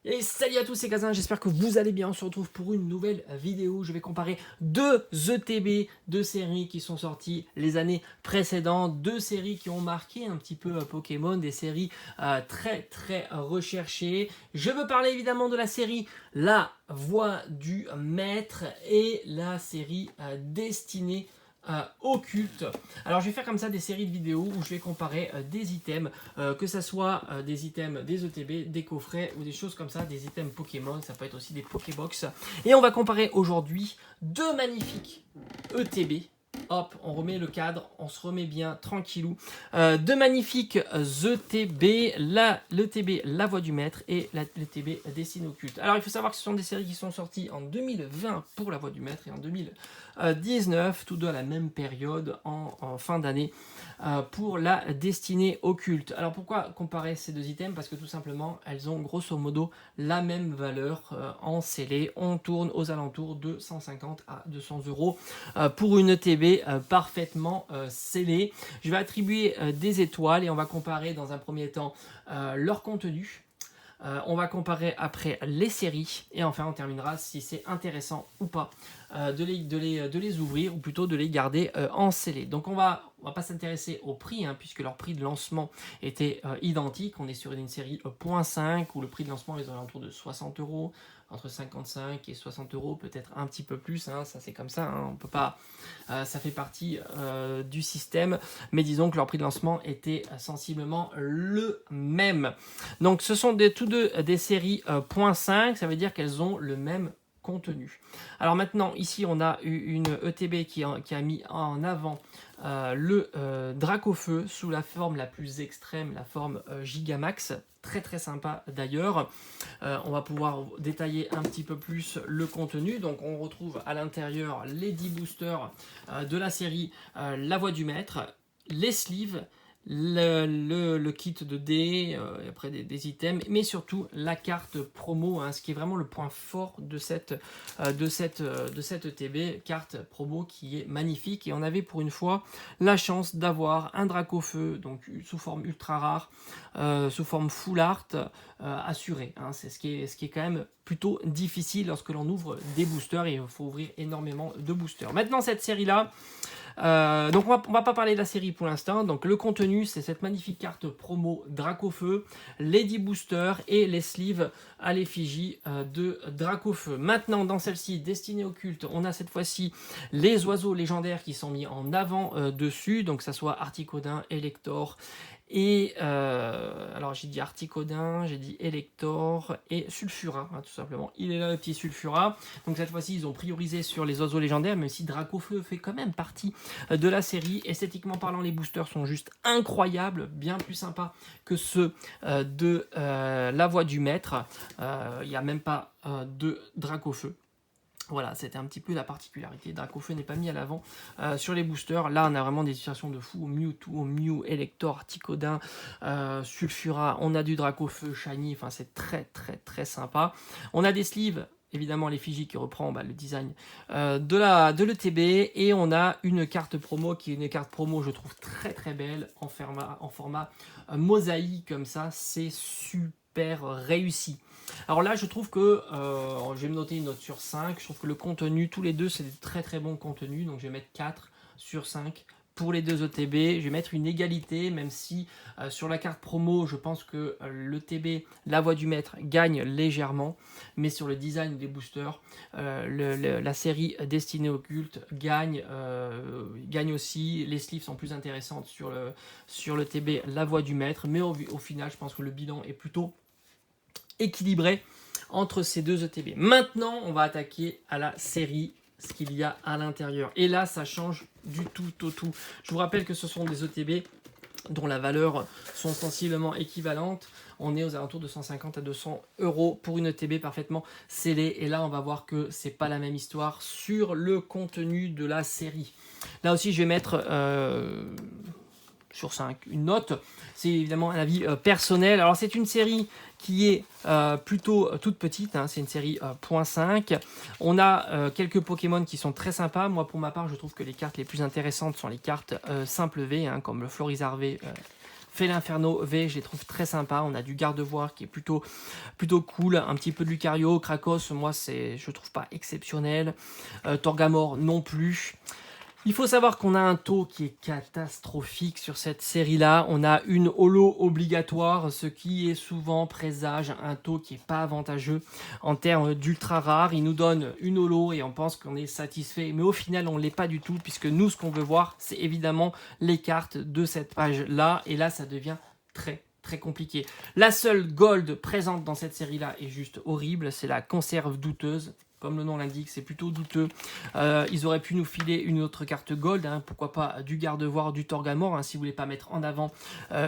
Et salut à tous, c'est Kazin, j'espère que vous allez bien. On se retrouve pour une nouvelle vidéo. Je vais comparer deux ETB, deux séries qui sont sorties les années précédentes, deux séries qui ont marqué un petit peu Pokémon, des séries très recherchées. Je veux parler évidemment de la série La Voix du Maître et la série Destinée occulte. Alors je vais faire comme ça des séries de vidéos où je vais comparer des items, que ça soit des items des ETB, des coffrets ou des choses comme ça, des items Pokémon, ça peut être aussi des Pokébox. Et on va comparer aujourd'hui deux magnifiques ETB. Hop, on remet le cadre, on se remet bien tranquillou. Deux magnifiques ETB, l'ETB La Voix du Maître et l'ETB Destinée occulte. Alors il faut savoir que ce sont des séries qui sont sorties en 2020 pour La Voix du Maître et en 2019, tous deux à la même période en fin d'année pour la Destinée occulte. Alors pourquoi comparer ces deux items? Parce que tout simplement elles ont grosso modo la même valeur en scellé. On tourne aux alentours de 150 à 200 euros pour une ETB parfaitement scellée. Je vais attribuer des étoiles et on va comparer dans un premier temps leur contenu. On va comparer après les séries et enfin on terminera si c'est intéressant ou pas de les ouvrir ou plutôt de les garder en scellé. Donc on va pas s'intéresser au prix puisque leur prix de lancement était identique. On est sur une série .5 où le prix de lancement est aux alentours de 60 euros, entre 55 et 60 euros, peut-être un petit peu plus, ça c'est comme ça, on peut pas, ça fait partie du système, mais disons que leur prix de lancement était sensiblement le même. Donc ce sont tous deux des séries .5, ça veut dire qu'elles ont le même contenu. Alors maintenant, ici on a une ETB qui a mis en avant le Dracofeu sous la forme la plus extrême, la forme Gigamax, très sympa d'ailleurs. On va pouvoir détailler un petit peu plus le contenu. Donc on retrouve à l'intérieur les 10 boosters de la série La Voix du Maître, les sleeves, le kit de dés, après des items, mais surtout la carte promo, ce qui est vraiment le point fort de cette ETB, carte promo qui est magnifique. Et on avait pour une fois la chance d'avoir un Dracofeu, donc sous forme ultra rare, sous forme full art, assuré. C'est ce qui est quand même plutôt difficile lorsque l'on ouvre des boosters, et il faut ouvrir énormément de boosters. Maintenant cette série là, donc on va pas parler de la série pour l'instant. Donc le contenu, c'est cette magnifique carte promo Dracofeu, les 10 boosters et les sleeves à l'effigie de Dracofeu. Maintenant dans celle-ci, Destinée occulte, on a cette fois-ci les oiseaux légendaires qui sont mis en avant dessus, donc ça soit Articodin, Elector et alors j'ai dit Articodin, j'ai dit Elector et Sulfura, tout simplement. Il est là le petit Sulfura. Donc cette fois-ci ils ont priorisé sur les oiseaux légendaires, même si Dracofeu fait quand même partie de la série. Esthétiquement parlant, les boosters sont juste incroyables, bien plus sympas que ceux de La Voix du Maître. Il n'y a même pas de Dracofeu. Voilà, c'était un petit peu la particularité. Dracofeu n'est pas mis à l'avant sur les boosters. Là, on a vraiment des situations de fou. Mewtwo, Mew, Elector, Articodin, Sulfura. On a du Dracofeu, Shiny. Enfin, c'est très sympa. On a des sleeves, évidemment l'effigie qui reprend le design de l'ETB. Et on a une carte promo qui est une carte promo, je trouve, très belle en format mosaïque comme ça. C'est super réussi. Alors là, je trouve que, je vais me noter une note sur 5, je trouve que le contenu, tous les deux, c'est des très bons contenus, donc je vais mettre 4 sur 5 pour les deux ETB. Je vais mettre une égalité, même si sur la carte promo, je pense que l'ETB, La Voix du Maître, gagne légèrement, mais sur le design des boosters, la série Destinée occulte gagne aussi. Les sleeves sont plus intéressantes sur l'ETB, La Voix du Maître, mais au final, je pense que le bilan est plutôt équilibré entre ces deux ETB. Maintenant, on va attaquer à la série, ce qu'il y a à l'intérieur. Et là, ça change du tout au tout. Je vous rappelle que ce sont des ETB dont la valeur sont sensiblement équivalentes. On est aux alentours de 150 à 200 euros pour une ETB parfaitement scellée. Et là, on va voir que c'est pas la même histoire sur le contenu de la série. Là aussi, je vais mettre sur 5 une note. C'est évidemment un avis personnel. Alors c'est une série qui est plutôt toute petite, c'est une série .5. On a quelques Pokémon qui sont très sympas. Moi pour ma part, je trouve que les cartes les plus intéressantes sont les cartes simple V, comme le Florizarv Felinferno V, je les trouve très sympas. On a du Gardevoir qui est plutôt cool, un petit peu de Lucario. Krakos, moi, je trouve pas exceptionnel. Torgamore non plus. Il faut savoir qu'on a un taux qui est catastrophique sur cette série-là. On a une holo obligatoire, ce qui est souvent présage un taux qui n'est pas avantageux en termes d'ultra rare. Il nous donne une holo et on pense qu'on est satisfait, mais au final on ne l'est pas du tout, puisque nous ce qu'on veut voir, c'est évidemment les cartes de cette page-là, et là ça devient très compliqué. La seule gold présente dans cette série-là est juste horrible, c'est la conserve douteuse. Comme le nom l'indique, c'est plutôt douteux. Ils auraient pu nous filer une autre carte gold, hein, pourquoi pas du Gardevoir, du Torgamore, hein, si vous voulez pas mettre en avant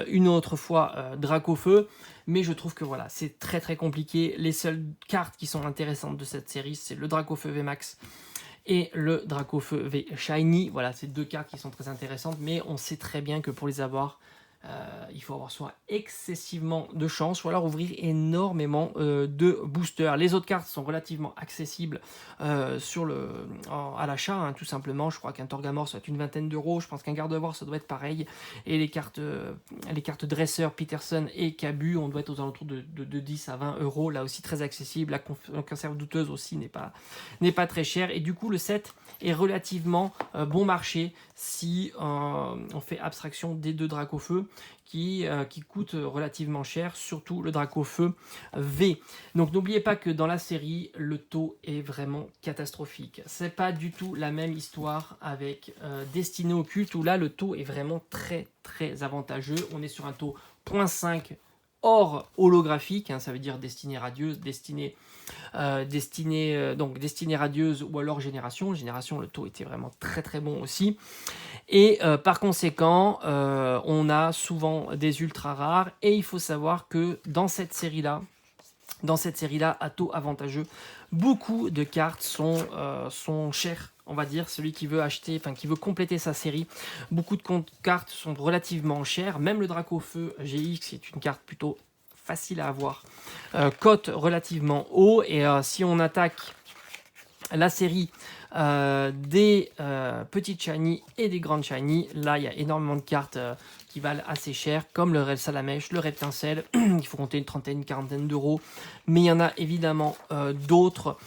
une autre fois Dracofeu. Mais je trouve que voilà, c'est très compliqué. Les seules cartes qui sont intéressantes de cette série, c'est le Dracofeu VMAX et le Dracofeu V Shiny. Voilà, c'est deux cartes qui sont très intéressantes, mais on sait très bien que pour les avoir, il faut avoir soit excessivement de chance ou alors ouvrir énormément de boosters. Les autres cartes sont relativement accessibles à l'achat, hein, tout simplement. Je crois qu'un Torgamore ça va être une vingtaine d'euros, je pense qu'un Gardevoir ça doit être pareil, et les cartes Dresseur, Peterson et Cabu, on doit être aux alentours de 10 à 20 euros, là aussi très accessible. La conserve douteuse aussi n'est pas très chère, et du coup le set est relativement bon marché si on fait abstraction des deux Dracofeu qui coûtent relativement cher, surtout le Dracofeu V. Donc n'oubliez pas que dans la série, le taux est vraiment catastrophique. C'est pas du tout la même histoire avec Destinée Occulte, où là le taux est vraiment très avantageux. On est sur un taux 0.5 hors holographique, hein, ça veut dire destinée radieuse, destinée radieuse ou alors génération. Génération, le taux était vraiment très bon aussi. Et par conséquent, on a souvent des ultra rares, et il faut savoir que dans cette série-là, à taux avantageux, beaucoup de cartes sont chères. On va dire, celui qui veut acheter, enfin qui veut compléter sa série, beaucoup de cartes sont relativement chères. Même le Dracofeu GX est une carte plutôt facile à avoir, cote relativement haut. Et si on attaque la série des petites shiny et des grandes shiny, là il y a énormément de cartes qui valent assez cher, comme le Rel Salamèche, le Reptincelle, il faut compter une quarantaine d'euros, mais il y en a évidemment d'autres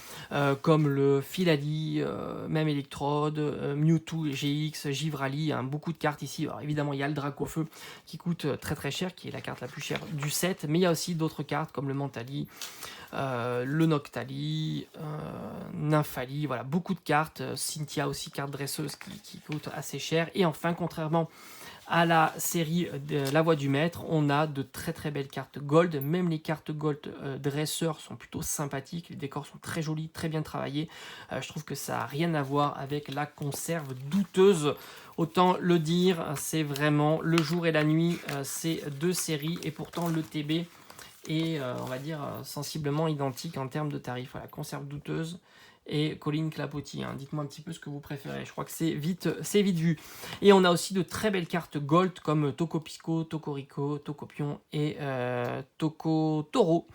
comme le Filali, même Electrode, Mewtwo, GX, Givrali, hein, beaucoup de cartes ici. Alors évidemment il y a le Dracofeu qui coûte très cher, qui est la carte la plus chère du set, mais il y a aussi d'autres cartes comme le Mentali, le Noctali, Nymphali, voilà, beaucoup de cartes. Cynthia aussi, carte dresseuse qui coûte assez cher. Et enfin, contrairement à la série de La Voix du Maître, on a de très belles cartes gold. Même les cartes gold dresseurs sont plutôt sympathiques. Les décors sont très jolis, très bien travaillés. Je trouve que ça n'a rien à voir avec la conserve douteuse. Autant le dire, c'est vraiment le jour et la nuit, ces deux séries. Et pourtant, le TB est, on va dire, sensiblement identique en termes de tarifs. Voilà, conserve douteuse et Colline Clapotis, hein. Dites-moi un petit peu ce que vous préférez. Je crois que c'est vite vu. Et on a aussi de très belles cartes gold comme Tokopisco, Tokorico, Tokopion et Tokotoro.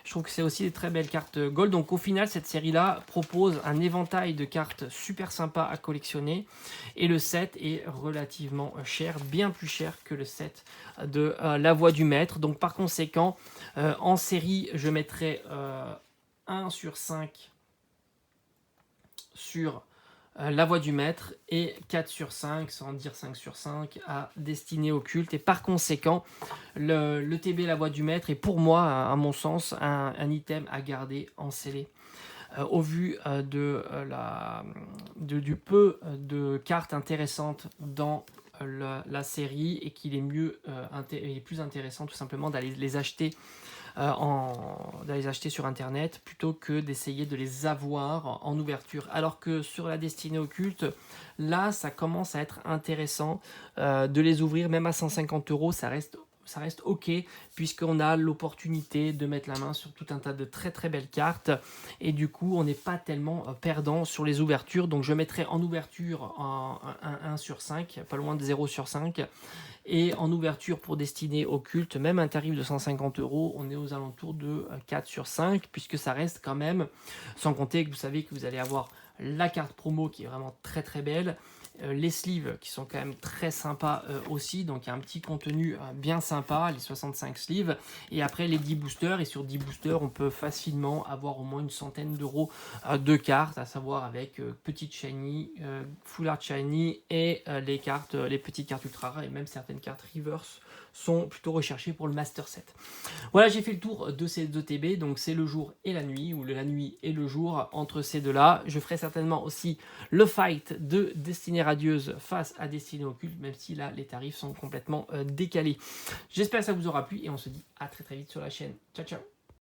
Je trouve que c'est aussi des très belles cartes gold. Donc au final, cette série-là propose un éventail de cartes super sympa à collectionner. Et le set est relativement cher, bien plus cher que le set de La Voix du Maître. Donc par conséquent, en série, je mettrai 1 sur 5 sur La Voix du Maître et 4 sur 5, sans dire 5 sur 5, à Destinée Occulte. Et par conséquent, le TB La Voix du Maître est pour moi, à mon sens, un item à garder en scellé. Au vu du peu de cartes intéressantes dans la série, et qu'il est plus intéressant tout simplement d'aller les acheter sur internet plutôt que d'essayer de les avoir en ouverture, alors que sur la Destinée Occulte, là ça commence à être intéressant de les ouvrir même à 150 euros. Ça reste ok, puisqu'on a l'opportunité de mettre la main sur tout un tas de très belles cartes, et du coup on n'est pas tellement perdant sur les ouvertures. Donc je mettrai en ouverture un 1 sur 5, pas loin de 0 sur 5, et en ouverture pour Destinée Occulte, même un tarif de 150 euros, on est aux alentours de 4 sur 5, puisque ça reste quand même, sans compter que vous savez que vous allez avoir la carte promo qui est vraiment très belle, les sleeves qui sont quand même très sympas aussi, donc il y a un petit contenu bien sympa, les 65 sleeves, et après les 10 boosters, et sur 10 boosters on peut facilement avoir au moins une centaine d'euros de cartes, à savoir avec petite shiny, full art shiny et les petites cartes ultra rares, et même certaines cartes reverse sont plutôt recherchées pour le master set. Voilà, j'ai fait le tour de ces deux TB, donc c'est le jour et la nuit, ou la nuit et le jour entre ces deux-là. Je ferai certainement aussi le fight de Destinée Radieuse face à Destinée Occulte, même si là les tarifs sont complètement décalés. J'espère que ça vous aura plu et on se dit à très très vite sur la chaîne. Ciao ciao.